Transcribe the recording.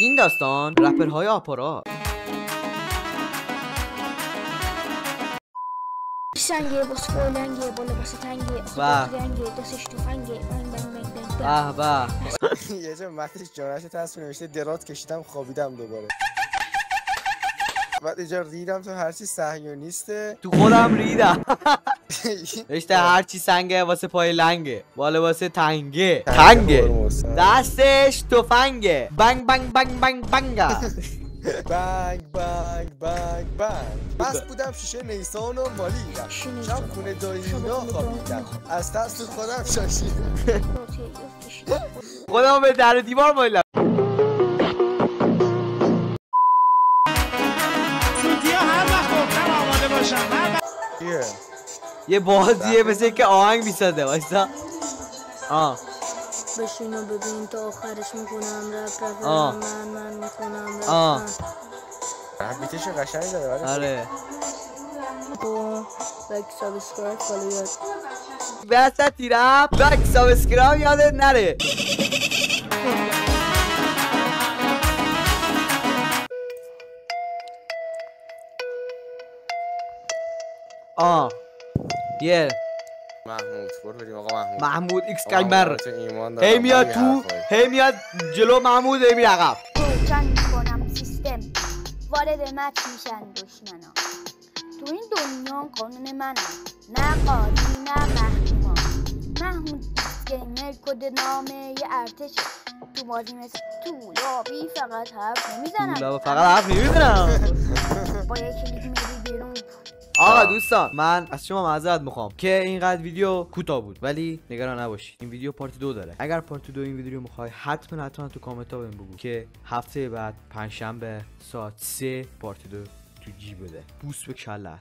این داستان رپرهای آپارات سنگه باس فولنگه بالا باس تنگه رنگه دستش تفنگه بنگ بنگ بنگ به یه جا متنش جانش تصویر نوشته درات کشیدم خوابیدم دوباره. بعد اینجا ریدم تو هرچی صهیونیسته تو خودم ریدم. رشته هرچی سنگه واسه پای لنگه بالا واسه تنگه دستش تفنگه بنگ بنگ بنگ بنگ بنگ بنگ بنگ بنگ بنگ. بس بودم شیشه نیسان و مالیدم شب خونه دایینا خوابیدم از ترس خودم شاشیدم. خودم به در دیوار مالیدم. سوتیا هر وقت گفتم آماده باشم. یه بازیه مثل که آهنگ میسازه وایسا. بشین و ببین تا آخرش میکنم رپ من میکنم رپ بیتش قشنگ داره. آره لایک سابسکرایب فالو یاد وسطی رپ لایک سابسکرایب یادت نره. یه محمود برو بریم آقا محمود ایکس کایمر هی میاد تو هی میاد جلو محمود هی میره عقب. روشن میکنم سیستم وارد متن میشن دشمنا تو این دنیا قانون منم نه قاضی نه محکوما. محمود ایکس گیمر کد نامه یه ارتش تو بازی مثل طولابی فقط حرف نمیزنم با یک کلیک میری بیرون. آقا دوستان من از شما معذرت میخوام که اینقدر ویدیو کوتاه بود ولی نگران نباشید این ویدیو پارت 2 داره. اگر پارت 2 این ویدیو میخوای حتما تو کامنت ها بهم بگو که هفته بعد پنجشنبه ساعت 3 پارت 2 تو جی بده. بوس به کلت.